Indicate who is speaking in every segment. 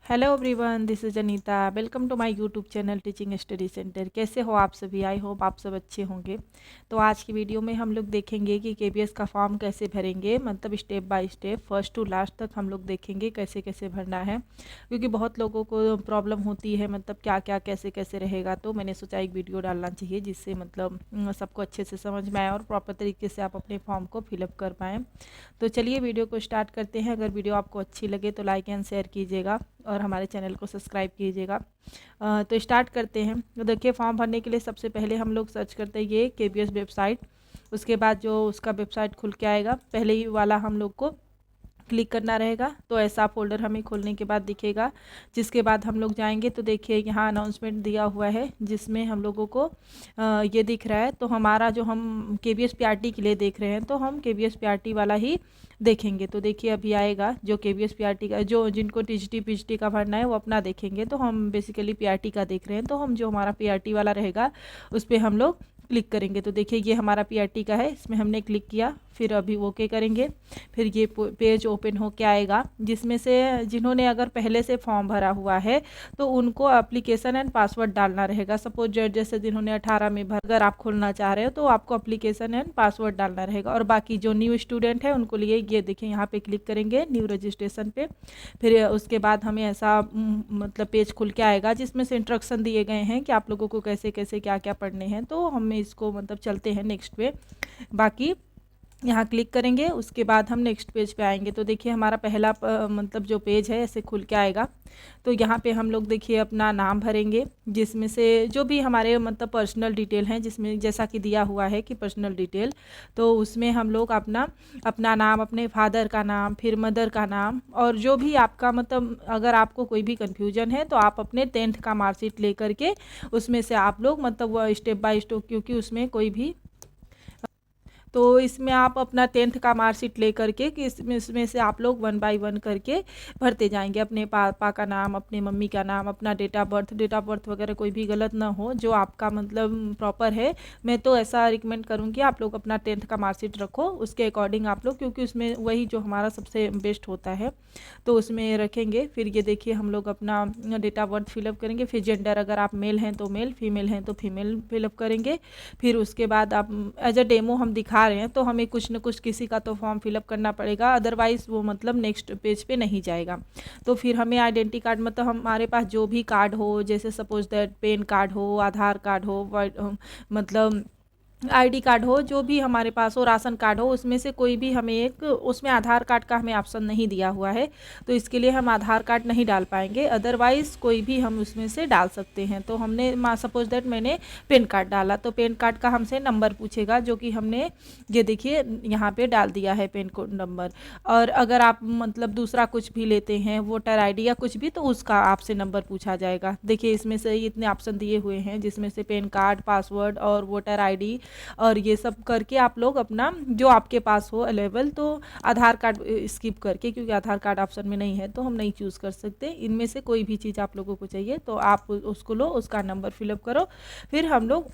Speaker 1: Hello everyone, this is Anita. Welcome to my YouTube channel teaching study centre. कैसे हो आप सभी? आई होप आप सब अच्छे होंगे। तो आज की वीडियो में हम लोग देखेंगे कि केबीएस का फॉर्म कैसे भरेंगे, मतलब step by step first to last तक हम लोग देखेंगे कैसे कैसे भरना है, क्योंकि बहुत लोगों को प्रॉब्लम होती है मतलब क्या क्या कैसे कैसे रहेगा। तो मैंने सोचा एक वीडियो डालना चाहिए जिससे मतलब सबको अच्छे से समझ में आए और प्रॉपर तरीके से आप अपने फॉर्म को फिलअप कर पाएँ। तो चलिए वीडियो को स्टार्ट करते हैं। अगर वीडियो आपको अच्छी लगे तो लाइक एंड शेयर कीजिएगा और हमारे चैनल को सब्सक्राइब कीजिएगा। तो स्टार्ट करते हैं। तो देखिए, फॉर्म भरने के लिए सबसे पहले हम लोग सर्च करते हैं ये केबीएस वेबसाइट। उसके बाद जो उसका वेबसाइट खुल के आएगा, पहले ही वाला हम लोग को क्लिक करना रहेगा। तो ऐसा फोल्डर हमें खोलने के बाद दिखेगा, जिसके बाद हम लोग जाएंगे तो देखिए यहाँ अनाउंसमेंट दिया हुआ है जिसमें हम लोगों को ये दिख रहा है। तो हमारा जो हम केबीएस पीआरटी के लिए देख रहे हैं तो हम केबीएस पीआरटी वाला ही देखेंगे। तो देखिए अभी आएगा जो केबीएस पीआरटी का, जो जिनको टीजीटी पीजीटी का भरना है वो अपना देखेंगे। तो हम बेसिकली पीआरटी का देख रहे हैं, तो हम जो हमारा पीआरटी वाला रहेगा उस पर हम लोग क्लिक करेंगे। तो देखिए ये हमारा पीआरटी का है, इसमें हमने क्लिक किया, फिर अभी ओके करेंगे। फिर ये पेज ओपन हो के आएगा, जिसमें से जिन्होंने अगर पहले से फॉर्म भरा हुआ है तो उनको एप्लीकेशन एंड पासवर्ड डालना रहेगा। सपोज जैसे जिन्होंने 18 में भर, अगर आप खोलना चाह रहे हो तो आपको एप्लीकेशन एंड पासवर्ड डालना रहेगा। और बाकी जो न्यू स्टूडेंट है उनको लिए ये देखिए यहाँ पे क्लिक करेंगे न्यू रजिस्ट्रेशन पे। फिर उसके बाद हमें ऐसा मतलब पेज खुल के आएगा जिसमें से इंस्ट्रक्शन दिए गए हैं कि आप लोगों को कैसे कैसे क्या क्या पढ़ने हैं। तो हमें इसको मतलब चलते हैं नेक्स्ट पे। बाकी यहाँ क्लिक करेंगे, उसके बाद हम नेक्स्ट पेज पे आएंगे। तो देखिए हमारा पहला मतलब जो पेज है ऐसे खुल के आएगा। तो यहाँ पे हम लोग देखिए अपना नाम भरेंगे, जिसमें से जो भी हमारे मतलब पर्सनल डिटेल हैं, जिसमें जैसा कि दिया हुआ है कि पर्सनल डिटेल, तो उसमें हम लोग अपना अपना नाम, अपने फादर का नाम, फिर मदर का नाम, और जो भी आपका मतलब अगर आपको कोई भी कन्फ्यूजन है तो आप अपने 10th का मार्कशीट ले करके उसमें से आप लोग मतलब वो स्टेप बाय स्टेप, क्योंकि उसमें कोई भी, तो इसमें आप अपना 10th का मार्कशीट ले करके कि इसमें से आप लोग 1 बाय 1 करके भरते जाएंगे। अपने पापा का नाम, अपने मम्मी का नाम, अपना डेट ऑफ बर्थ वगैरह कोई भी गलत ना हो, जो आपका मतलब प्रॉपर है। मैं तो ऐसा रिकमेंड करूँगी आप लोग अपना 10th का मार्कशीट रखो, उसके अकॉर्डिंग आप लोग, क्योंकि उसमें वही जो हमारा सबसे बेस्ट होता है तो उसमें रखेंगे। फिर ये देखिए हम लोग अपना डेट ऑफ बर्थ फिलअप करेंगे। फिर जेंडर, अगर आप मेल हैं तो मेल, फीमेल हैं तो फीमेल फिलअप करेंगे। फिर उसके बाद आप एज अ डेमो हम दिखा रहे हैं तो हमें कुछ न कुछ किसी का तो फॉर्म फिलअप करना पड़ेगा, अदरवाइज़ वो मतलब नेक्स्ट पेज पे नहीं जाएगा। तो फिर हमें आइडेंटिटी कार्ड, मतलब हमारे पास जो भी कार्ड हो, जैसे सपोज दैट पेन कार्ड हो, आधार कार्ड हो, मतलब आईडी कार्ड हो, जो भी हमारे पास हो, राशन कार्ड हो, उसमें से कोई भी हमें एक, उसमें आधार कार्ड का हमें ऑप्शन नहीं दिया हुआ है तो इसके लिए हम आधार कार्ड नहीं डाल पाएंगे, अदरवाइज़ कोई भी हम उसमें से डाल सकते हैं। तो हमने सपोज दैट मैंने पेन कार्ड डाला तो पेन कार्ड का हमसे नंबर पूछेगा, जो कि हमने ये देखिए यहाँ पे डाल दिया है पेन कोड नंबर। और अगर आप मतलब दूसरा कुछ भी लेते हैं, वोटर आईडी या कुछ भी, तो उसका आपसे नंबर पूछा जाएगा। देखिए इसमें से इतने ऑप्शन दिए हुए हैं, जिसमें से पेन कार्ड, पासवर्ड और वोटर आईडी और ये सब करके आप लोग अपना जो आपके पास हो अवेलेबल। तो आधार कार्ड स्किप करके, क्योंकि आधार कार्ड ऑप्शन में नहीं है तो हम नहीं चूज़ कर सकते। इनमें से कोई भी चीज़ आप लोगों को चाहिए तो आप उसको लो, उसका नंबर फिलअप करो, फिर हम लोग,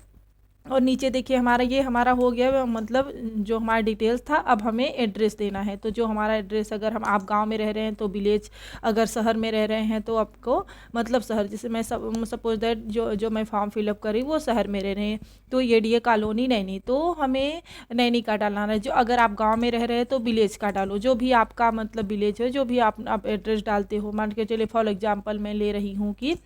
Speaker 1: और नीचे देखिए हमारा ये हमारा हो गया मतलब जो हमारा डिटेल्स था। अब हमें एड्रेस देना है, तो जो हमारा एड्रेस, अगर हम आप गांव में रह रहे हैं तो विलेज, अगर शहर में रह रहे हैं तो आपको मतलब शहर, जैसे मैं सपोज दैट जो मैं फॉर्म फिलअप करी वो शहर में रह रहे हैं तो ये कॉलोनी नैनी, तो हमें नैनी का डालना है। जो अगर आप गाँव में रह रहे हैं तो विलेज का डालो, जो भी आपका मतलब विलेज है, जो भी आप एड्रेस डालते हो। मान के चलिए फॉर एग्जाम्पल मैं ले रही हूँ कि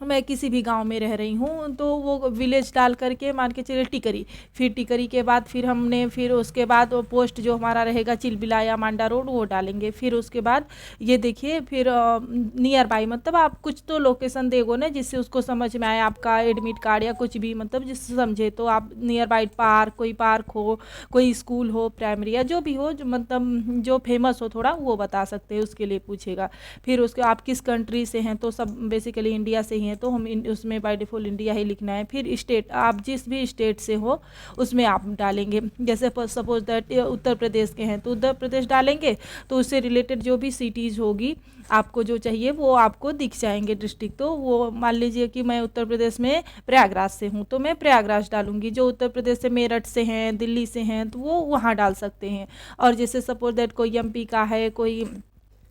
Speaker 1: मैं किसी भी गांव में रह रही हूँ तो वो विलेज डाल करके मान के चलिए टिकरी, फिर टिकरी के बाद फिर हमने फिर उसके बाद वो पोस्ट जो हमारा रहेगा चिलबिला या मांडा रोड वो डालेंगे। फिर उसके बाद ये देखिए फिर नियर बाई, मतलब आप कुछ तो लोकेशन देगो ना जिससे उसको समझ में आए, आपका एडमिट कार्ड या कुछ भी मतलब जिससे समझे। तो आप नियर बाई पार्क, कोई पार्क हो, कोई स्कूल हो प्राइमरी या जो भी हो, जो मतलब जो फेमस हो थोड़ा, वो बता सकते हैं, उसके लिए पूछेगा। फिर उसके आप किस कंट्री से हैं, तो सब बेसिकली इंडिया से ही हैं तो हम उसमें बाय डिफ़ॉल्ट इंडिया ही लिखना है। फिर स्टेट, आप जिस भी स्टेट से हो उसमें आप डालेंगे। जैसे सपोज दैट उत्तर प्रदेश के हैं तो उत्तर प्रदेश डालेंगे, तो उससे रिलेटेड जो भी सिटीज़ होगी आपको जो चाहिए वो आपको दिख जाएंगे डिस्ट्रिक्ट। तो वो मान लीजिए कि मैं उत्तर प्रदेश में प्रयागराज से हूँ तो मैं प्रयागराज डालूंगी। जो उत्तर प्रदेश से मेरठ से हैं, दिल्ली से हैं, तो वो वहाँ डाल सकते हैं। और जैसे सपोज दैट कोई एमपी का है, कोई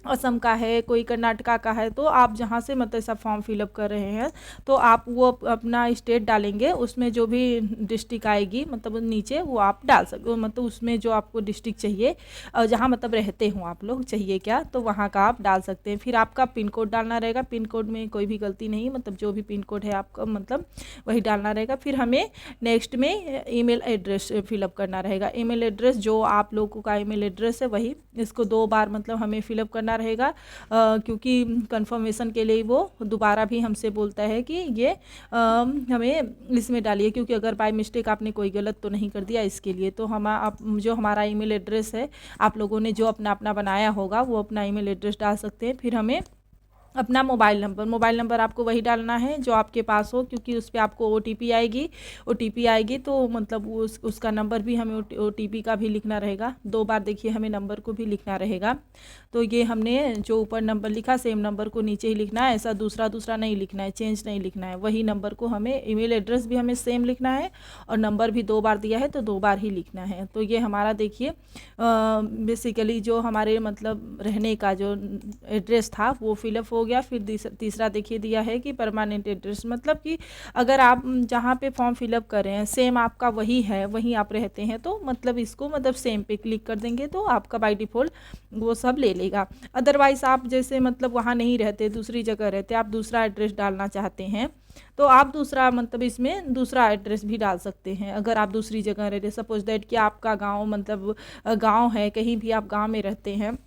Speaker 1: असम का है, कोई कर्नाटका का है, तो आप जहाँ से मतलब सब फॉर्म फिलअप कर रहे हैं तो आप वो अपना स्टेट डालेंगे, उसमें जो भी डिस्ट्रिक्ट आएगी मतलब नीचे वो आप डाल सकते, मतलब उसमें जो आपको डिस्ट्रिक्ट चाहिए और जहाँ मतलब रहते हो आप लोग चाहिए क्या, तो वहाँ का आप डाल सकते हैं। फिर आपका पिन कोड डालना रहेगा, पिन कोड में कोई भी गलती नहीं, मतलब जो भी पिन कोड है आपका मतलब वही डालना रहेगा। फिर हमें नेक्स्ट में ईमेल एड्रेस फिलअप करना रहेगा। ईमेल एड्रेस जो आप लोगों का ईमेल एड्रेस है वही, इसको 2 बार मतलब हमें फिलअप करना रहेगा, क्योंकि कंफर्मेशन के लिए वो दोबारा भी हमसे बोलता है कि ये हमें इसमें डालिए, क्योंकि अगर बाय मिस्टेक आपने कोई गलत तो नहीं कर दिया इसके लिए। तो हम आप जो हमारा ईमेल एड्रेस है आप लोगों ने जो अपना अपना बनाया होगा वो अपना ईमेल एड्रेस डाल सकते हैं। फिर हमें अपना मोबाइल नंबर आपको वही डालना है जो आपके पास हो, क्योंकि उस पर आपको ओटीपी आएगी तो मतलब उसका नंबर भी हमें ओटीपी का भी लिखना रहेगा। 2 बार देखिए हमें नंबर को भी लिखना रहेगा। तो ये हमने जो ऊपर नंबर लिखा सेम नंबर को नीचे ही लिखना है, ऐसा दूसरा नहीं लिखना है, चेंज नहीं लिखना है, वही नंबर को हमें ईमेल एड्रेस भी हमें सेम लिखना है और नंबर भी 2 बार दिया है तो 2 बार ही लिखना है। तो ये हमारा देखिए बेसिकली जो हमारे मतलब रहने का जो एड्रेस था वो फिलअप हो गया। फिर तीसरा देखिए दिया है कि परमानेंट एड्रेस, मतलब कि अगर आप जहाँ पे फॉर्म फिलअप कर रहे हैं सेम आपका वही है, वहीं आप रहते हैं, तो मतलब इसको मतलब सेम पे क्लिक कर देंगे तो आपका बाय डिफ़ॉल्ट वो सब ले लेगा। अदरवाइज़ आप जैसे मतलब वहाँ नहीं रहते, दूसरी जगह रहते, आप दूसरा एड्रेस डालना चाहते हैं तो आप दूसरा मतलब इसमें दूसरा एड्रेस भी डाल सकते हैं। अगर आप दूसरी जगह रहते, सपोज दैट कि आपका गांव मतलब गांव है, कहीं भी आप गांव में रहते हैं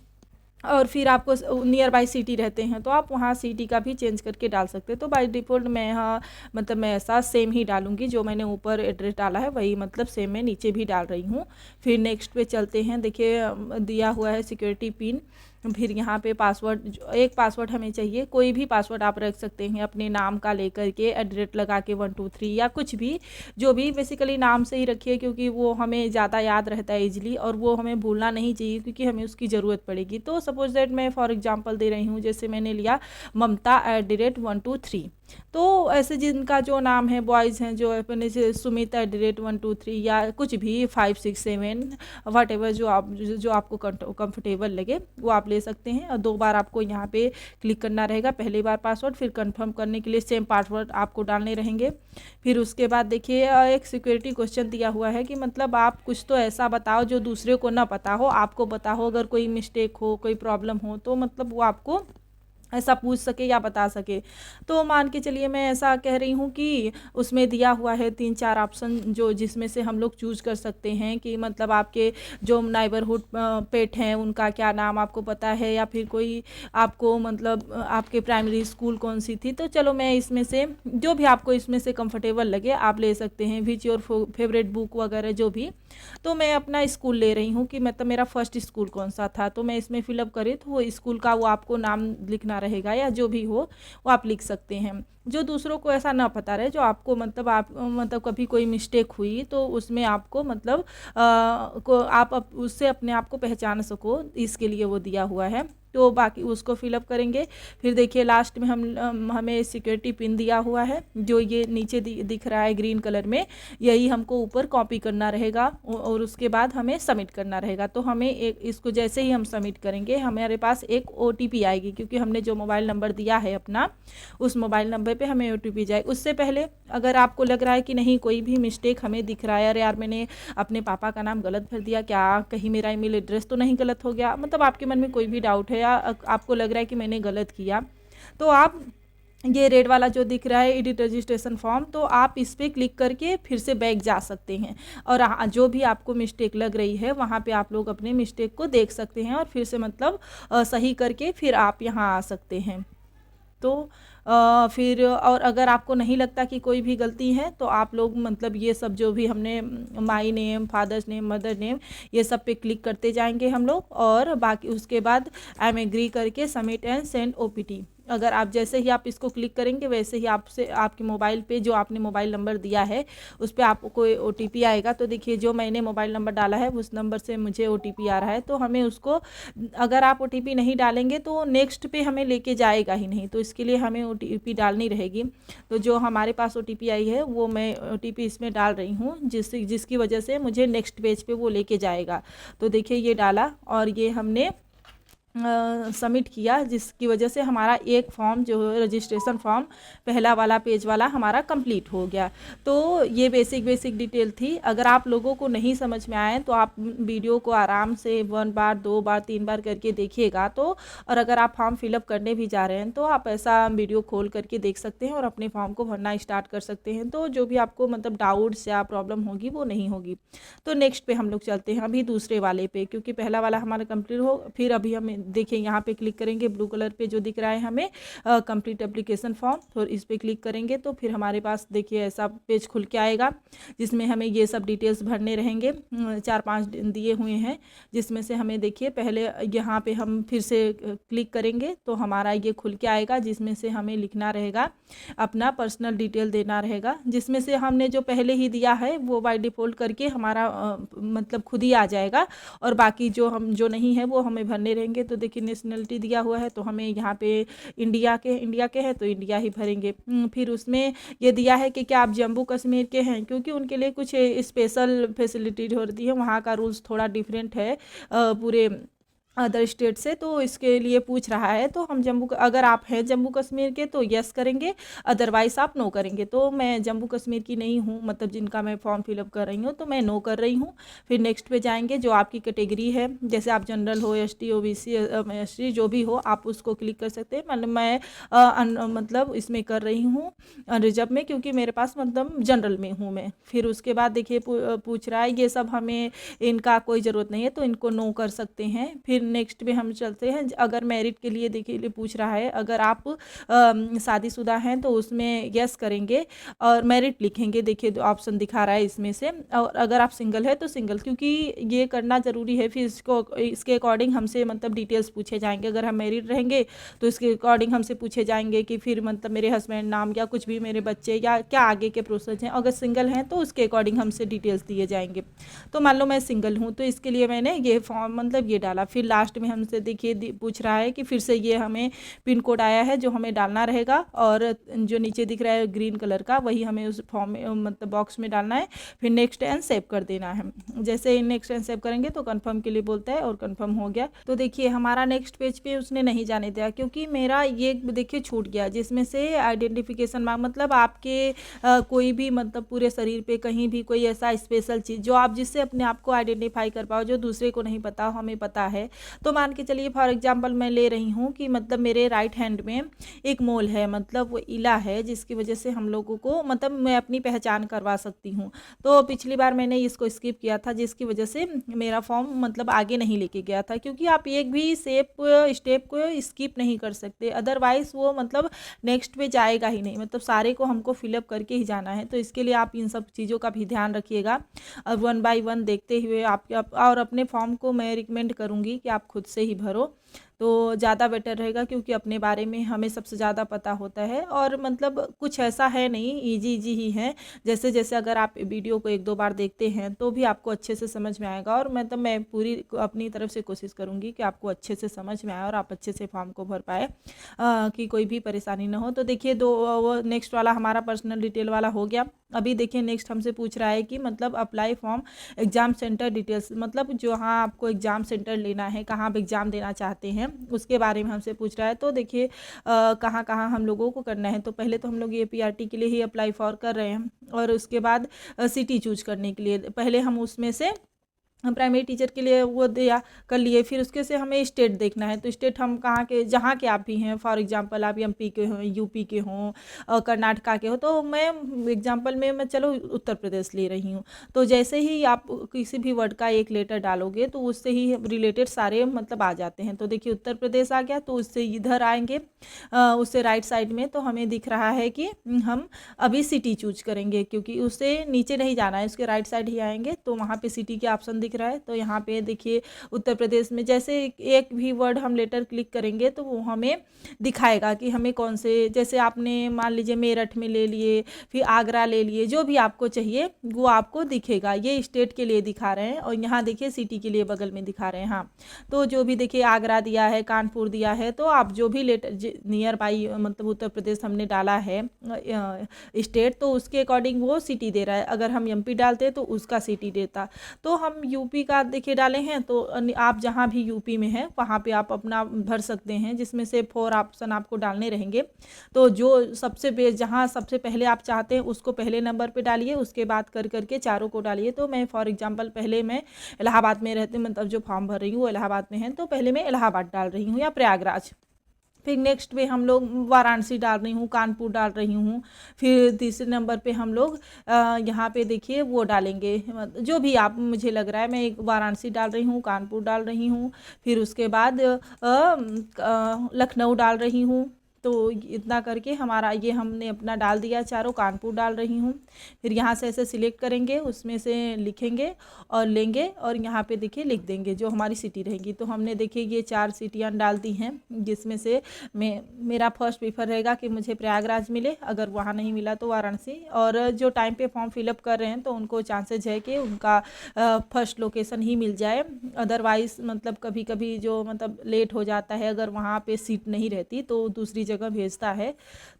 Speaker 1: और फिर आपको नियर बाई सिटी रहते हैं तो आप वहाँ सिटी का भी चेंज करके डाल सकते हैं। तो बाय डिफ़ॉल्ट मैं यहाँ मतलब मैं ऐसा सेम ही डालूंगी, जो मैंने ऊपर एड्रेस डाला है वही मतलब सेम मैं नीचे भी डाल रही हूँ। फिर नेक्स्ट पे चलते हैं। देखिए दिया हुआ है सिक्योरिटी पिन, फिर यहाँ पे पासवर्ड, एक पासवर्ड हमें चाहिए, कोई भी पासवर्ड आप रख सकते हैं अपने नाम का लेकर के, एट लगा के 1 2 3 या कुछ भी, जो भी बेसिकली नाम से ही रखिए, क्योंकि वो हमें ज़्यादा याद रहता है इजीली और वो हमें भूलना नहीं चाहिए क्योंकि हमें उसकी ज़रूरत पड़ेगी। तो सपोज दैट मैं फॉर एग्जांपल दे रही हूँ, जैसे मैंने लिया ममता @1 2 3, तो ऐसे जिनका जो नाम है बॉयज़ हैं जो अपने से सुमित @1 2 3 या कुछ भी 5 6 7 वट एवर जो आपको कंफर्टेबल लगे वो आप ले सकते हैं। और 2 बार आपको यहाँ पे क्लिक करना रहेगा, पहली बार पासवर्ड, फिर कंफर्म करने के लिए सेम पासवर्ड आपको डालने रहेंगे। फिर उसके बाद देखिए एक सिक्योरिटी क्वेश्चन दिया हुआ है कि मतलब आप कुछ तो ऐसा बताओ जो दूसरे को ना पता हो, आपको पता हो, अगर कोई मिस्टेक हो कोई प्रॉब्लम हो तो मतलब वो आपको ऐसा पूछ सके या बता सके। तो मान के चलिए मैं ऐसा कह रही हूँ कि उसमें दिया हुआ है 3-4 ऑप्शन जो जिसमें से हम लोग चूज कर सकते हैं कि मतलब आपके जो नाइबरहुड पेट हैं उनका क्या नाम आपको पता है, या फिर कोई आपको मतलब आपके प्राइमरी स्कूल कौन सी थी। तो चलो मैं इसमें से जो भी आपको इसमें से कंफर्टेबल लगे आप ले सकते हैं, विच योर फेवरेट बुक वगैरह जो भी। तो मैं अपना स्कूल ले रही हूँ कि मतलब मेरा फर्स्ट स्कूल कौन सा था, तो मैं इसमें फिलअप करी तो वो स्कूल का वो आपको नाम लिखना रहेगा या जो भी हो वो आप लिख सकते हैं। जो दूसरों को ऐसा ना पता रहे, जो आपको मतलब आप मतलब कभी कोई मिस्टेक हुई तो उसमें आपको मतलब आप उससे अपने आप को पहचान सको, इसके लिए वो दिया हुआ है। तो बाकी उसको फिलअप करेंगे। फिर देखिए लास्ट में हमें सिक्योरिटी पिन दिया हुआ है जो ये नीचे दिख रहा है ग्रीन कलर में, यही हमको ऊपर कॉपी करना रहेगा और उसके बाद हमें सबमिट करना रहेगा। तो हमें इसको जैसे ही हम सबमिट करेंगे हमारे पास एक OTP आएगी, क्योंकि हमने जो मोबाइल नंबर दिया है अपना उस मोबाइल नंबर पे हमें OTP जाएगी। उससे पहले अगर आपको लग रहा है कि नहीं कोई भी मिस्टेक हमें दिख रहा है, अरे यार मैंने अपने पापा का नाम गलत भर दिया, क्या कहीं मेरा ईमेल एड्रेस तो नहीं गलत हो गया, मतलब आपके मन में कोई भी डाउट है या आपको लग रहा है कि मैंने गलत किया, तो आप ये रेड वाला जो दिख रहा है एडिट रजिस्ट्रेशन फॉर्म, तो आप इस पर क्लिक करके फिर से बैक जा सकते हैं और जो भी आपको मिस्टेक लग रही है वहाँ पे आप लोग अपने मिस्टेक को देख सकते हैं और फिर से मतलब सही करके फिर आप यहाँ आ सकते हैं। तो फिर और अगर आपको नहीं लगता कि कोई भी गलती है तो आप लोग मतलब ये सब जो भी हमने my name, father's name, mother name, ये सब पे क्लिक करते जाएंगे हम लोग और बाकी उसके बाद आई एम एग्री करके सबमिट एंड सेंड OPT। अगर आप जैसे ही आप इसको क्लिक करेंगे वैसे ही आपसे आपके मोबाइल पे जो आपने मोबाइल नंबर दिया है उस पर आपको कोई OTP आएगा। तो देखिए जो मैंने मोबाइल नंबर डाला है उस नंबर से मुझे OTP आ रहा है, तो हमें उसको अगर आप OTP नहीं डालेंगे तो नेक्स्ट पे हमें लेके जाएगा ही नहीं, तो इसके लिए हमें OTP डालनी रहेगी। तो जो हमारे पास OTP आई है वो मैं OTP इसमें डाल रही हूँ जिसकी वजह से मुझे नेक्स्ट पेज पे वो लेके जाएगा। तो देखिए ये डाला और ये हमने सबमिट किया, जिसकी वजह से हमारा एक फॉर्म जो है रजिस्ट्रेशन फॉर्म पहला वाला पेज वाला हमारा कंप्लीट हो गया। तो ये बेसिक डिटेल थी। अगर आप लोगों को नहीं समझ में आए तो आप वीडियो को आराम से 1 बार 2 बार 3 बार करके देखिएगा। तो और अगर आप फॉर्म फिलअप करने भी जा रहे हैं तो आप ऐसा वीडियो खोल करके देख सकते हैं और अपने फॉर्म को भरना स्टार्ट कर सकते हैं। तो जो भी आपको मतलब डाउट्स या प्रॉब्लम होगी वो नहीं होगी। तो नेक्स्ट पे हम लोग चलते हैं अभी दूसरे वाले पे, क्योंकि पहला वाला हमारा कंप्लीट हो। फिर अभी हम देखिए यहाँ पे क्लिक करेंगे, ब्लू कलर पे जो दिख रहा है हमें कंप्लीट एप्लीकेशन फॉर्म, तो इस पे क्लिक करेंगे तो फिर हमारे पास देखिए ऐसा पेज खुल के आएगा, जिसमें हमें ये सब डिटेल्स भरने रहेंगे। 4-5 दिए हुए हैं, जिसमें से हमें देखिए पहले यहाँ पे हम फिर से क्लिक करेंगे तो हमारा ये खुल के आएगा, जिसमें से हमें लिखना रहेगा, अपना पर्सनल डिटेल देना रहेगा, जिसमें से हमने जो पहले ही दिया है वो बाय डिफ़ॉल्ट करके हमारा मतलब खुद ही आ जाएगा, और बाकी जो नहीं है वो हमें भरने रहेंगे। तो देखिए नेशनलिटी दिया हुआ है तो हमें यहाँ पे इंडिया के हैं तो इंडिया ही भरेंगे। फिर उसमें ये दिया है कि क्या आप जम्मू कश्मीर के हैं, क्योंकि उनके लिए कुछ स्पेशल फैसिलिटी होती है, वहाँ का रूल्स थोड़ा डिफरेंट है पूरे अदर स्टेट से, तो इसके लिए पूछ रहा है। तो हम अगर आप हैं जम्मू कश्मीर के तो यस करेंगे, अदरवाइज़ आप नो करेंगे। तो मैं जम्मू कश्मीर की नहीं हूँ, मतलब जिनका मैं फॉर्म फिलअप कर रही हूँ, तो मैं नो कर रही हूँ। फिर नेक्स्ट पे जाएंगे, जो आपकी कैटेगरी है, जैसे आप जनरल हो, ST OBC SC जो भी हो, आप उसको क्लिक कर सकते हैं। मतलब मैं मतलब इसमें कर रही हूँ रिजर्व में, क्योंकि मेरे पास मतलब जनरल में हूँ मैं। फिर उसके बाद देखिए पूछ रहा है, ये सब हमें इनका कोई ज़रूरत नहीं है तो इनको नो कर सकते हैं। फिर नेक्स्ट पे हम चलते हैं, अगर मैरिट के लिए देखिए पूछ रहा है, अगर आप शादीशुदा हैं तो उसमें यस करेंगे और मैरिट लिखेंगे, देखिए ऑप्शन दिखा रहा है इसमें से। और अगर आप सिंगल है तो सिंगल, क्योंकि ये करना ज़रूरी है। फिर इसके अकॉर्डिंग हमसे मतलब डिटेल्स पूछे जाएंगे। अगर हम मैरिड रहेंगे तो इसके अकॉर्डिंग हमसे पूछे जाएंगे कि फिर मतलब मेरे हस्बैंड नाम या कुछ भी, मेरे बच्चे या क्या आगे के प्रोसेस हैं। अगर सिंगल हैं तो उसके अकॉर्डिंग हमसे डिटेल्स दिए जाएंगे। तो मान लो मैं सिंगल हूँ तो इसके लिए मैंने ये फॉर्म मतलब ये डाला। फिर लास्ट में हमसे देखिए पूछ रहा है कि फिर से ये हमें पिन कोड आया है जो हमें डालना रहेगा, और जो नीचे दिख रहा है ग्रीन कलर का वही हमें उस फॉर्म में मतलब बॉक्स में डालना है। फिर नेक्स्ट एंड सेव कर देना है। जैसे ही नेक्स्ट एंड सेव करेंगे तो कंफर्म के लिए बोलता है और कंफर्म हो गया। तो देखिए हमारा नेक्स्ट पेज पे उसने नहीं जाने दिया, क्योंकि मेरा ये देखिए छूट गया, जिसमें से आइडेंटिफिकेशन मार्क, मतलब आपके कोई भी मतलब पूरे शरीर पे कहीं भी कोई ऐसा स्पेशल चीज़ जो आप जिससे अपने आप को आइडेंटिफाई कर पाओ, जो दूसरे को नहीं पता, हमें पता है। तो मान के चलिए फॉर एग्जांपल मैं ले रही हूँ कि मतलब मेरे राइट हैंड में एक मोल है, मतलब वो इला है, जिसकी वजह से हम लोगों को मतलब मैं अपनी पहचान करवा सकती हूँ। तो पिछली बार मैंने इसको स्किप किया था, जिसकी वजह से मेरा फॉर्म मतलब आगे नहीं लेके गया था, क्योंकि आप एक भी स्टेप को स्किप नहीं कर सकते, अदरवाइज वो मतलब नेक्स्ट पे जाएगा ही नहीं, मतलब सारे को हमको फिलअप करके ही जाना है। तो इसके लिए आप इन सब चीज़ों का भी ध्यान रखिएगा, 1 बाय 1 देखते हुए आप और अपने फॉर्म को मैं रिकमेंड करूँगी कि आप खुद से ही भरो तो ज़्यादा बेटर रहेगा, क्योंकि अपने बारे में हमें सबसे ज़्यादा पता होता है। और मतलब कुछ ऐसा है नहीं, इजी ही है। जैसे जैसे अगर आप वीडियो को 1-2 बार देखते हैं तो भी आपको अच्छे से समझ में आएगा, और मतलब मैं पूरी अपनी तरफ से कोशिश करूँगी कि आपको अच्छे से समझ में आए और आप अच्छे से फॉर्म को भर पाए, कि कोई भी परेशानी ना हो। तो देखिए वो नेक्स्ट वाला हमारा पर्सनल डिटेल वाला हो गया। अभी देखिए नेक्स्ट हमसे पूछ रहा है कि मतलब apply form exam centre details, मतलब जहाँ आपको एग्ज़ाम सेंटर लेना है, कहाँ आप एग्ज़ाम देना चाहते हैं, उसके बारे में हमसे पूछ रहा है। तो देखिए कहाँ कहाँ हम लोगों को करना है। तो पहले तो हम लोग ये PRT के लिए ही अप्लाई फॉर कर रहे हैं, और उसके बाद सिटी चूज करने के लिए पहले हम उसमें से प्राइमरी टीचर के लिए वो दिया कर लिए। फिर उसके से हमें स्टेट देखना है, तो स्टेट हम कहाँ के, जहाँ के आप भी हैं, फॉर एग्जांपल आप MP के हों, UP के हों, कर्नाटका के हो, तो मैं एग्जांपल में मैं चलो उत्तर प्रदेश ले रही हूँ। तो जैसे ही आप किसी भी वर्ड का एक लेटर डालोगे तो उससे ही रिलेटेड सारे मतलब आ जाते हैं। तो देखिए उत्तर प्रदेश आ गया, तो उससे इधर आएंगे, उससे राइट साइड में तो हमें दिख रहा है कि हम अभी सिटी चूज करेंगे, क्योंकि उससे नीचे नहीं जाना है, उसके राइट साइड ही आएंगे। तो वहाँ पे सिटी के ऑप्शन दिख रहा है। तो यहाँ पे देखिए उत्तर प्रदेश में जैसे एक भी वर्ड हम लेटर क्लिक करेंगे तो वो हमें दिखाएगा कि हमें कौन से, जैसे आपने मान लीजिए मेरठ में ले लिए, फिर आगरा ले लिए, जो भी आपको चाहिए वो आपको दिखेगा। ये स्टेट के लिए दिखा रहे हैं, और यहाँ देखिए सिटी के लिए बगल में दिखा रहे हैं। हाँ, तो जो भी देखिए आगरा दिया है, कानपुर दिया है, तो आप जो भी लेटर नियर बाई मतलब उत्तर प्रदेश हमने डाला है स्टेट, तो उसके अकॉर्डिंग वो सिटी दे रहा है। अगर हम MP डालते तो उसका सिटी देता। तो हम यूपी का देखिए डाले हैं, तो आप जहाँ भी यूपी में हैं वहाँ पे आप अपना भर सकते हैं, जिसमें से 4 ऑप्शन आपको डालने रहेंगे। तो जो सबसे जहाँ सबसे पहले आप चाहते हैं उसको पहले नंबर पे डालिए, उसके बाद कर करके चारों को डालिए। तो मैं फॉर एग्जांपल पहले मैं इलाहाबाद में रहती, मतलब जो फॉर्म भर रही हूँ वो इलाहाबाद में है, तो पहले मैं इलाहाबाद डाल रही हूँ या प्रयागराज। फिर नेक्स्ट पे हम लोग वाराणसी डाल रही हूँ, कानपुर डाल रही हूँ। फिर तीसरे नंबर पे हम लोग यहाँ पे देखिए वो डालेंगे, जो भी आप, मुझे लग रहा है मैं एक वाराणसी डाल रही हूँ, कानपुर डाल रही हूँ, फिर उसके बाद लखनऊ डाल रही हूँ। तो इतना करके हमारा ये हमने अपना डाल दिया चारों, कानपुर डाल रही हूँ। फिर यहाँ से ऐसे सिलेक्ट करेंगे, उसमें से लिखेंगे और लेंगे और यहाँ पे देखिए लिख देंगे जो हमारी सिटी रहेगी। तो हमने देखिए ये 4 सिटियाँ डाल दी हैं, जिसमें से मेरा फर्स्ट प्रीफर रहेगा कि मुझे प्रयागराज मिले, अगर वहाँ नहीं मिला तो वाराणसी। और जो टाइम पे फॉर्म फिलअप कर रहे हैं तो उनको चांसेज है कि उनका फर्स्ट लोकेशन ही मिल जाए। अदरवाइज़ मतलब कभी कभी जो मतलब लेट हो जाता है, अगर वहाँ पे सीट नहीं रहती तो दूसरी जगह भेजता है।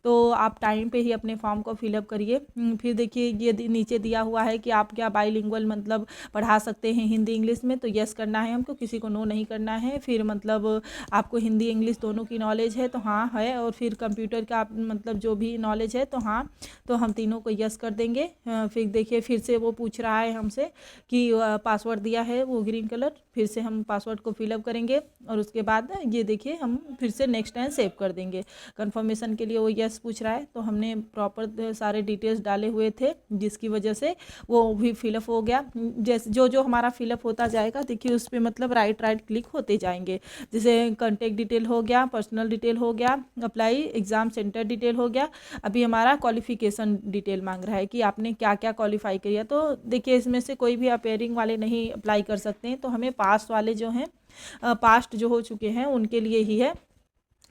Speaker 1: तो आप टाइम पे ही अपने फॉर्म को फिलअप करिए। फिर देखिए ये नीचे दिया हुआ है कि आप क्या बाईलिंगुअल मतलब पढ़ा सकते हैं हिंदी इंग्लिश में, तो यस करना है हमको, किसी को नो नहीं करना है। फिर मतलब आपको हिंदी इंग्लिश दोनों की नॉलेज है तो हाँ है, और फिर कंप्यूटर का मतलब जो भी नॉलेज है तो हाँ, तो हम तीनों को यस कर देंगे। फिर देखिए फिर से वो पूछ रहा है हमसे कि पासवर्ड दिया है वो ग्रीन कलर, फिर से हम पासवर्ड को फिलअप करेंगे और उसके बाद ये देखिए हम फिर से नेक्स्ट एंड सेव कर देंगे। कंफर्मेशन के लिए वो यस पूछ रहा है, तो हमने प्रॉपर सारे डिटेल्स डाले हुए थे, जिसकी वजह से वो भी फिलअप हो गया। जैसे जो जो हमारा फिलअप होता जाएगा देखिए उस पर मतलब राइट क्लिक होते जाएंगे। जैसे कॉन्टेक्ट डिटेल हो गया, पर्सनल डिटेल हो गया, अप्लाई एग्ज़ाम सेंटर डिटेल हो गया। अभी हमारा क्वालिफिकेशन डिटेल मांग रहा है कि आपने क्या क्या क्वालिफाई किया। तो देखिए इसमें से कोई भी अपेयरिंग वाले नहीं अप्लाई कर सकते हैं, तो हमें पास वाले जो हैं, पास्ट जो हो चुके हैं उनके लिए ही है।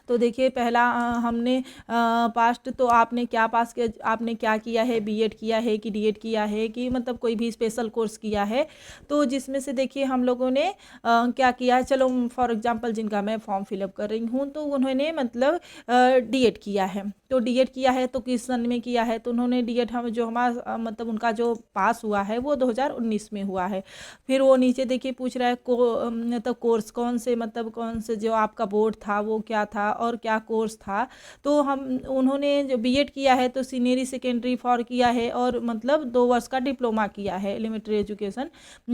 Speaker 1: तो देखिए पहला हमने पास्ट, तो आपने क्या पास किया, आपने क्या किया है, बीएड किया है कि डीएड किया है कि मतलब कोई भी स्पेशल कोर्स किया है। तो जिसमें से देखिए हम लोगों ने क्या किया है, चलो फॉर एग्जांपल जिनका मैं फॉर्म फिलअप कर रही हूँ तो उन्होंने मतलब डीएड किया है। तो डीएड किया है तो किस सन में किया है, तो उन्होंने डीएड हम जो हमारा मतलब उनका जो पास हुआ है वो 2019 में हुआ है। फिर वो नीचे देखिए पूछ रहा है मतलब कोर्स कौन से, मतलब कौन से जो आपका बोर्ड था वो क्या था और क्या कोर्स था। तो हम उन्होंने जो बीएड किया है तो सीनियरी सेकेंडरी फॉर किया है और मतलब 2 वर्ष का डिप्लोमा किया है एलिमेंट्री एजुकेशन।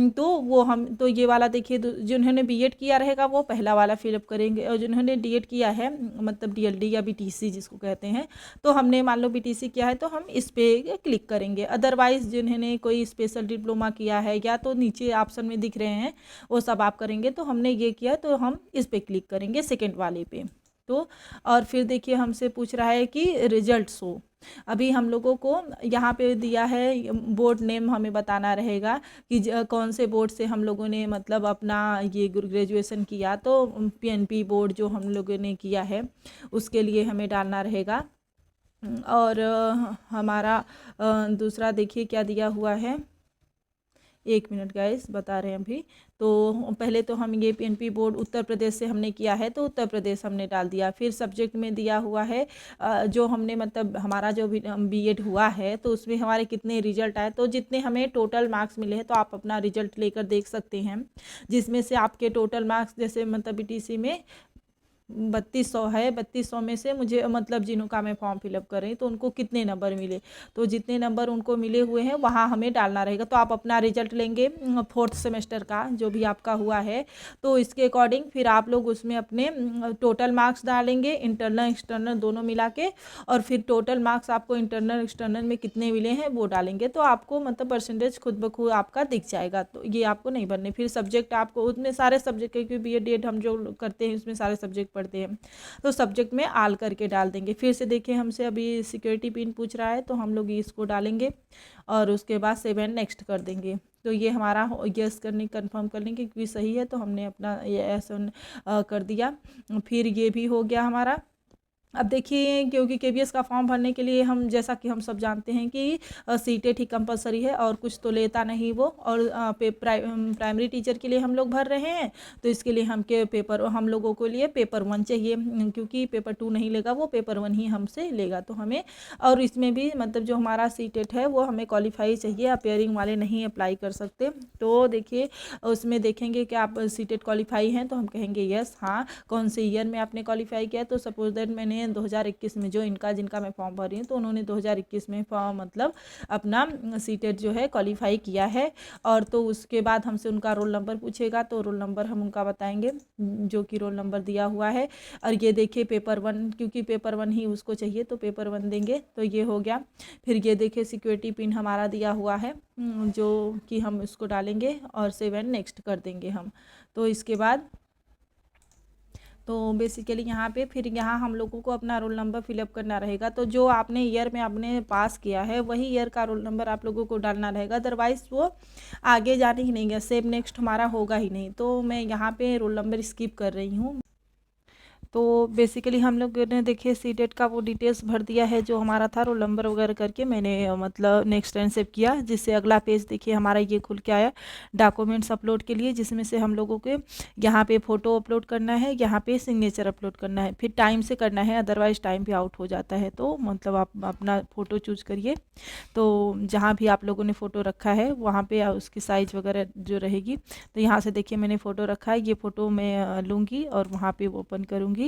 Speaker 1: तो वो हम तो ये वाला देखिए जिन्होंने बीएड किया रहेगा वो पहला वाला फिलअप करेंगे, और जिन्होंने डीएड किया है मतलब डीएलडी या बीटीसी जिसको कहते हैं, तो हमने मान लो बीटीसी किया है तो हम इस पे क्लिक करेंगे। अदरवाइज जिन्होंने कोई स्पेशल डिप्लोमा किया है या तो नीचे ऑप्शन में दिख रहे हैं वो सब आप करेंगे। तो हमने ये किया तो हम इस पे क्लिक करेंगे सेकेंड वाले पे। तो और फिर देखिए हमसे पूछ रहा है कि रिजल्ट शो। अभी हम लोगों को यहाँ पे दिया है बोर्ड नेम हमें बताना रहेगा कि कौन से बोर्ड से हम लोगों ने मतलब अपना ये ग्रेजुएशन किया। तो पीएनपी बोर्ड जो हम लोगों ने किया है उसके लिए हमें डालना रहेगा। और हमारा दूसरा देखिए क्या दिया हुआ है, 1 मिनट गाइस बता रहे हैं अभी। तो पहले तो हम ये पीएनपी बोर्ड उत्तर प्रदेश से हमने किया है तो उत्तर प्रदेश हमने डाल दिया। फिर सब्जेक्ट में दिया हुआ है जो हमने मतलब हमारा जो भी बीएड हुआ है तो उसमें हमारे कितने रिजल्ट आए, तो जितने हमें टोटल मार्क्स मिले हैं तो आप अपना रिजल्ट लेकर देख सकते हैं, जिसमें से आपके टोटल मार्क्स जैसे मतलब बीटीसी में 3200 है, 3200 में से मुझे मतलब जिनका मैं फॉर्म फिलअप कर रही हूँ तो उनको कितने नंबर मिले, तो जितने नंबर उनको मिले हुए हैं वहाँ हमें डालना रहेगा। तो आप अपना रिजल्ट लेंगे 4th सेमेस्टर का जो भी आपका हुआ है, तो इसके अकॉर्डिंग फिर आप लोग उसमें अपने टोटल मार्क्स डालेंगे, इंटरनल एक्सटर्नल दोनों मिला के, और फिर टोटल मार्क्स आपको इंटरनल एक्सटर्नल में कितने मिले हैं वो डालेंगे। तो आपको मतलब परसेंटेज खुद ब खुद आपका दिख जाएगा, तो ये आपको नहीं बनने। फिर सब्जेक्ट आपको उसमें सारे सब्जेक्ट, क्योंकि बीएड हम जो करते हैं उसमें सारे सब्जेक्ट पढ़ते हैं, तो सब्जेक्ट में आल करके डाल देंगे। फिर से देखिए हमसे अभी सिक्योरिटी पिन पूछ रहा है तो हम लोग इसको डालेंगे और उसके बाद सेव एंड नेक्स्ट कर देंगे। तो ये हमारा यस करने कंफर्म करने की क्योंकि सही है तो हमने अपना ये ऐसा कर दिया। फिर ये भी हो गया हमारा। अब देखिए, क्योंकि केबीएस का फॉर्म भरने के लिए हम, जैसा कि हम सब जानते हैं कि सीटेट ही कंपलसरी है और कुछ तो लेता नहीं वो। और प्राइमरी टीचर के लिए हम लोग भर रहे हैं, तो इसके लिए हम लोगों को लिए पेपर 1 चाहिए, क्योंकि पेपर 2 नहीं लेगा वो, पेपर 1 ही हमसे लेगा। तो हमें, और इसमें भी मतलब जो हमारा सीटेट है वो हमें क्वालिफाई चाहिए, अपेयरिंग वाले नहीं अप्लाई कर सकते। तो देखिए, उसमें देखेंगे कि आप सीटेट क्वालिफाई हैं, तो हम कहेंगे यस, हाँ। कौन से ईयर में आपने क्वालिफाई किया, तो सपोज दैट मैंने 2021 में, जो जिनका मैं फॉर्म भर रही हूँ, तो उन्होंने 2021 में फॉर्म मतलब अपना सीटेट जो है क्वालिफाई किया है। और तो उसके बाद हमसे उनका रोल नंबर पूछेगा, तो रोल नंबर हम उनका बताएंगे, जो कि रोल नंबर दिया हुआ है। और ये देखिए पेपर 1, क्योंकि पेपर 1 ही उसको चाहिए, तो पेपर 1 देंगे, तो ये हो गया। फिर ये देखिए सिक्योरिटी पिन हमारा दिया हुआ है, जो कि हम उसको डालेंगे और सेव एंड नेक्स्ट कर देंगे हम। तो इसके बाद तो बेसिकली यहाँ पे फिर यहाँ हम लोगों को अपना रोल नंबर फिलअप करना रहेगा। तो जो आपने ईयर में आपने पास किया है वही ईयर का रोल नंबर आप लोगों को डालना रहेगा, अदरवाइज़ वो आगे जाने ही नहीं गया, सेव नेक्स्ट हमारा होगा ही नहीं। तो मैं यहाँ पे रोल नंबर स्किप कर रही हूँ। तो बेसिकली हम लोग ने देखिए सीटेट का वो डिटेल्स भर दिया है, जो हमारा था रोल नंबर वगैरह करके मैंने मतलब नेक्स्ट एंड सेव किया, जिससे अगला पेज देखिए हमारा ये खुल के आया डॉक्यूमेंट्स अपलोड के लिए, जिसमें से हम लोगों के यहाँ पे फ़ोटो अपलोड करना है, यहाँ पे सिग्नेचर अपलोड करना है, फिर टाइम से करना है, अदरवाइज़ टाइम भी आउट हो जाता है। तो मतलब आप अपना फ़ोटो चूज करिए, तो जहाँ भी आप लोगों ने फ़ोटो रखा है वहाँ पे उसकी साइज़ वगैरह जो रहेगी, तो यहाँ से देखिए मैंने फ़ोटो रखा है, ये फ़ोटो मैं लूँगी और वहाँ पे ओपन करूँगी।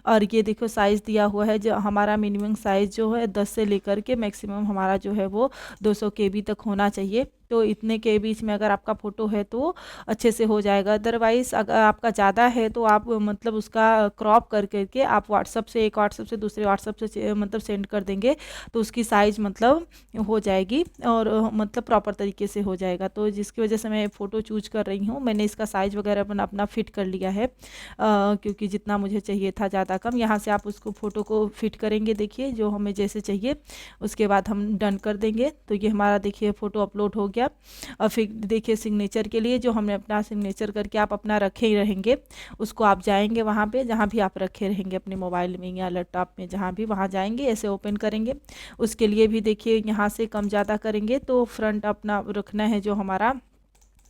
Speaker 1: और ये देखो साइज़ दिया हुआ है, जो हमारा मिनिमम साइज़ जो है 10 से लेकर के मैक्सिमम हमारा जो है वो 200 KB तक होना चाहिए। तो इतने के बीच में अगर आपका फ़ोटो है तो अच्छे से हो जाएगा, अदरवाइज़ अगर आपका ज़्यादा है तो आप मतलब उसका क्रॉप कर करके आप व्हाट्सअप से, एक व्हाट्सअप से दूसरे व्हाट्सअप से मतलब सेंड कर देंगे, तो उसकी साइज़ मतलब हो जाएगी और मतलब प्रॉपर तरीके से हो जाएगा। तो जिसकी वजह से मैं फ़ोटो चूज कर रही हूँ, मैंने इसका साइज़ वगैरह अपना फिट कर लिया है, क्योंकि जितना मुझे चाहिए था ज़्यादा कम। यहाँ से आप उसको फ़ोटो को फिट करेंगे, देखिए जो हमें जैसे चाहिए, उसके बाद हम डन कर देंगे। तो ये हमारा देखिए फ़ोटो अपलोड हो गया। और फिर देखिए सिग्नेचर के लिए जो हमने अपना सिग्नेचर करके आप अपना रखे ही रहेंगे, उसको आप जाएंगे वहाँ पे जहाँ भी आप रखे रहेंगे अपने मोबाइल में या लैपटॉप में, जहाँ भी, वहाँ जाएंगे, ऐसे ओपन करेंगे। उसके लिए भी देखिए यहाँ से कम ज़्यादा करेंगे, तो फ्रंट अपना रखना है जो हमारा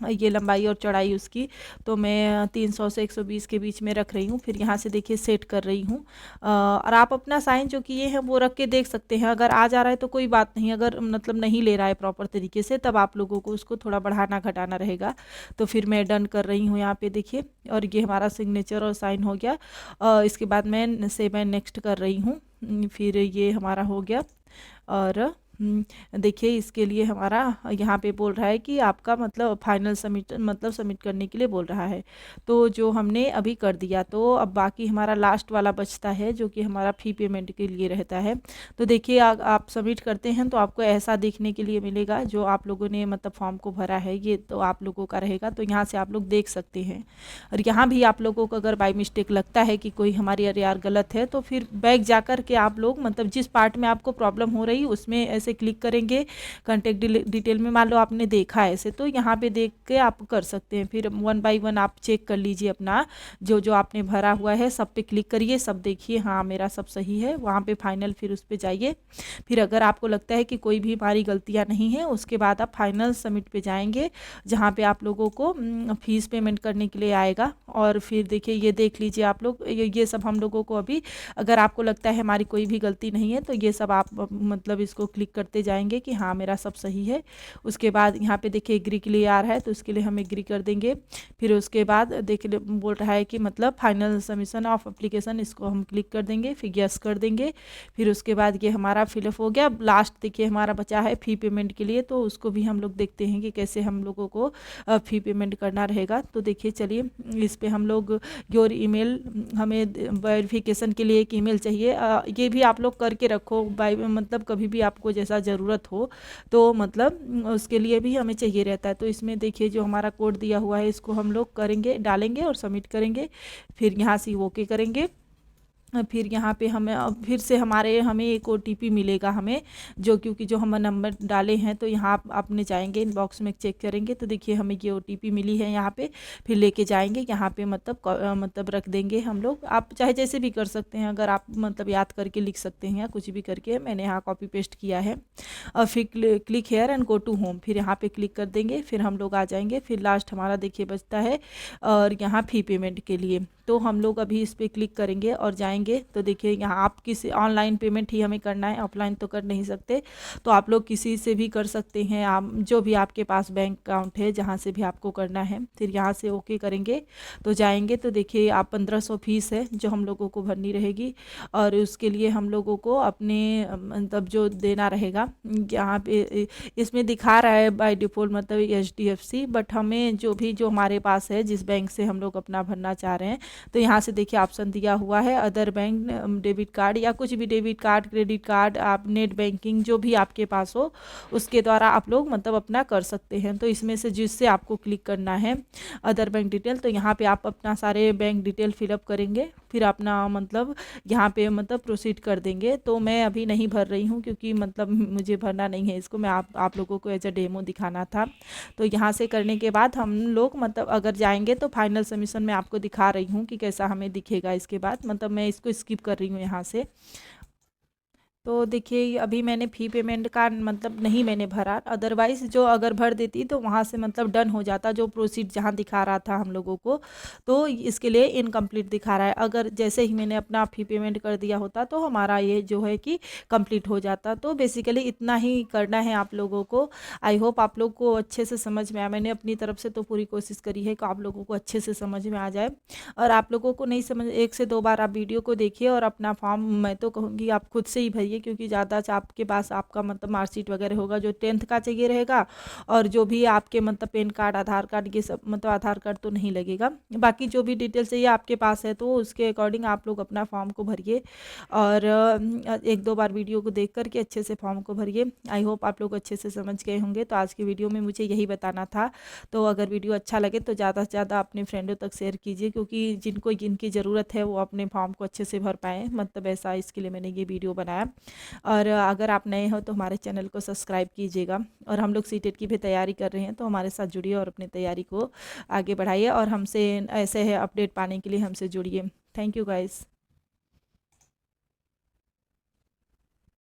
Speaker 1: ये लंबाई और चौड़ाई उसकी, तो मैं 300 से 120 के बीच में रख रही हूँ। फिर यहाँ से देखिए सेट कर रही हूँ, और आप अपना साइन जो किए हैं वो रख के देख सकते हैं, अगर आ जा रहा है तो कोई बात नहीं, अगर मतलब नहीं ले रहा है प्रॉपर तरीके से, तब आप लोगों को उसको थोड़ा बढ़ाना घटाना रहेगा। तो फिर मैं डन कर रही हूँ यहाँ पे देखिए, और ये हमारा सिग्नेचर और साइन हो गया। इसके बाद मैं सेव एंड नेक्स्ट कर रही हूँ, फिर ये हमारा हो गया। और देखिए इसके लिए हमारा यहाँ पे बोल रहा है कि आपका मतलब फाइनल सबमिट, मतलब सबमिट करने के लिए बोल रहा है, तो जो हमने अभी कर दिया। तो अब बाकी हमारा लास्ट वाला बचता है, जो कि हमारा फी पेमेंट के लिए रहता है। तो देखिए आप सबमिट करते हैं तो आपको ऐसा देखने के लिए मिलेगा, जो आप लोगों ने मतलब फॉर्म को भरा है ये तो आप लोगों का रहेगा, तो यहाँ से आप लोग देख सकते हैं। और यहाँ भी आप लोगों को अगर बाई मिस्टेक लगता है कि कोई हमारी अरे यार गलत है, तो फिर बैक जा कर के आप लोग मतलब जिस पार्ट में आपको प्रॉब्लम हो रही उसमें ऐसे क्लिक करेंगे, कॉन्टेक्ट डिटेल में मान लो आपने देखा है ऐसे, तो यहाँ पे देख के आप कर सकते हैं। फिर 1 बाय 1 आप चेक कर लीजिए अपना जो जो आपने भरा हुआ है, सब पे क्लिक करिए, सब देखिए हाँ मेरा सब सही है, वहाँ पे फाइनल, फिर उस पर जाइए। फिर अगर आपको लगता है कि कोई भी हमारी गलतियाँ नहीं है, उसके बाद आप फाइनल सबमिट पे जाएंगे, जहाँ पे आप लोगों को फीस पेमेंट करने के लिए आएगा। और फिर देखिए ये देख लीजिए आप लोग, ये सब हम लोगों को अभी, अगर आपको लगता है हमारी कोई भी गलती नहीं है, तो ये सब आप मतलब इसको क्लिक करते जाएंगे कि हाँ मेरा सब सही है। उसके बाद यहाँ पे देखिए एग्री के लिए आ रहा है, तो उसके लिए हम एग्री कर देंगे। फिर उसके बाद देखिए बोल रहा है कि मतलब फाइनल सबमिशन ऑफ एप्लीकेशन, इसको हम क्लिक कर देंगे, फिर यस कर देंगे। फिर उसके बाद ये हमारा फिलअप हो गया। लास्ट देखिए हमारा बचा है फी पेमेंट के लिए, तो उसको भी हम लोग देखते हैं कि कैसे हम लोगों को फी पेमेंट करना रहेगा। तो देखिए चलिए इस पे हम लोग योर ईमेल, हमें वेरिफिकेशन के लिए एक ईमेल चाहिए, ये भी आप लोग करके रखो बाय, मतलब कभी भी आपको जैसा ज़रूरत हो तो मतलब उसके लिए भी हमें चाहिए रहता है। तो इसमें देखिए जो हमारा कोड दिया हुआ है, इसको हम लोग करेंगे, डालेंगे और सबमिट करेंगे। फिर यहाँ से ओके करेंगे। फिर यहाँ पे हमें फिर से हमें एक OTP मिलेगा हमें, जो क्योंकि जो हम नंबर डाले हैं, तो यहाँ आप अपने जाएंगे इनबॉक्स में चेक करेंगे तो देखिए हमें ये OTP मिली है यहाँ पे। फिर लेके जाएंगे यहाँ पे, मतलब रख देंगे हम लोग। आप चाहे जैसे भी कर सकते हैं, अगर आप मतलब याद करके लिख सकते हैं या कुछ भी करके, मैंने यहाँ कॉपी पेस्ट किया है। और फिर click here and go to home, फिर यहाँ पे क्लिक कर देंगे। फिर हम लोग आ जाएंगे। फिर लास्ट हमारा देखिए बचता है और यहाँ फ़ी पेमेंट के लिए, तो हम लोग अभी इस पर क्लिक करेंगे और जाएंगे। तो देखिए यहाँ आप किसी ऑनलाइन पेमेंट ही हमें करना है, ऑफलाइन तो कर नहीं सकते। तो आप लोग किसी से भी कर सकते हैं, आप जो भी आपके पास बैंक अकाउंट है जहाँ से भी आपको करना है। फिर यहाँ से ओके करेंगे तो जाएंगे। तो देखिए आप 1500 फीस है जो हम लोगों को भरनी रहेगी, और उसके लिए हम लोगों को अपने मतलब जो देना रहेगा यहाँ पे इसमें दिखा रहा है बाय डिफ़ॉल्ट मतलब HDFC, बट हमें जो हमारे पास है जिस बैंक से हम लोग अपना भरना चाह रहे हैं, तो यहाँ से देखिए ऑप्शन दिया हुआ है अदर बैंक डेबिट कार्ड या कुछ भी डेबिट कार्ड, क्रेडिट कार्ड, आप नेट बैंकिंग जो भी आपके पास हो उसके द्वारा आप लोग मतलब अपना कर सकते हैं। तो इसमें से जिससे आपको क्लिक करना है अदर बैंक डिटेल, तो यहाँ पे आप अपना सारे बैंक डिटेल फिलअप करेंगे। फिर अपना मतलब यहाँ पे मतलब प्रोसीड कर देंगे। तो मैं अभी नहीं भर रही हूँ क्योंकि मतलब मुझे भरना नहीं है इसको, मैं आप लोगों को एज अ डेमो दिखाना था। तो यहाँ से करने के बाद हम लोग मतलब अगर जाएंगे तो फाइनल सबमिशन में आपको दिखा रही हूँ कि कैसा हमें दिखेगा। इसके बाद मतलब मैं इसको स्किप कर रही हूँ यहाँ से। तो देखिए अभी मैंने फ़ी पेमेंट का मतलब नहीं मैंने भरा, अदरवाइज़ जो अगर भर देती तो वहाँ से मतलब डन हो जाता, जो प्रोसीड जहाँ दिखा रहा था हम लोगों को, तो इसके लिए इनकम्प्लीट दिखा रहा है। अगर जैसे ही मैंने अपना फ़ी पेमेंट कर दिया होता तो हमारा ये जो है कि कंप्लीट हो जाता। तो बेसिकली इतना ही करना है आप लोगों को। आई होप आप लोग को अच्छे से समझ में आया। मैंने अपनी तरफ से तो पूरी कोशिश करी है कि आप लोगों को अच्छे से समझ में आ जाए। और आप लोगों को नहीं समझ, 1 से 2 बार आप वीडियो को देखिए और अपना फॉर्म मैं तो कहूँगी आप खुद से ही भरिए, क्योंकि ज़्यादा आपके पास आपका मतलब मार्कशीट वगैरह होगा जो 10th का चाहिए रहेगा, और जो भी आपके मतलब पैन कार्ड, आधार कार्ड, ये सब मतलब आधार कार्ड तो नहीं लगेगा, बाकी जो भी डिटेल चाहिए आपके पास है तो उसके अकॉर्डिंग आप लोग अपना फॉर्म को भरिए। और 1-2 बार वीडियो को देख करके अच्छे से फॉर्म को भरिए। आई होप आप लोग अच्छे से समझ गए होंगे। तो आज की वीडियो में मुझे यही बताना था। तो अगर वीडियो अच्छा लगे तो ज़्यादा से ज़्यादा अपने फ्रेंडों तक शेयर कीजिए, क्योंकि जिनको जिनकी ज़रूरत है वो अपने फॉर्म को अच्छे से भर पाएँ, मतलब ऐसा इसके लिए मैंने ये वीडियो बनाया। और अगर आप नए हो तो हमारे चैनल को सब्सक्राइब कीजिएगा। और हम लोग सीटेट की भी तैयारी कर रहे हैं, तो हमारे साथ जुड़िए और अपनी तैयारी को आगे बढ़ाइए, और हमसे ऐसे है अपडेट पाने के लिए हमसे जुड़िए। Thank you guys.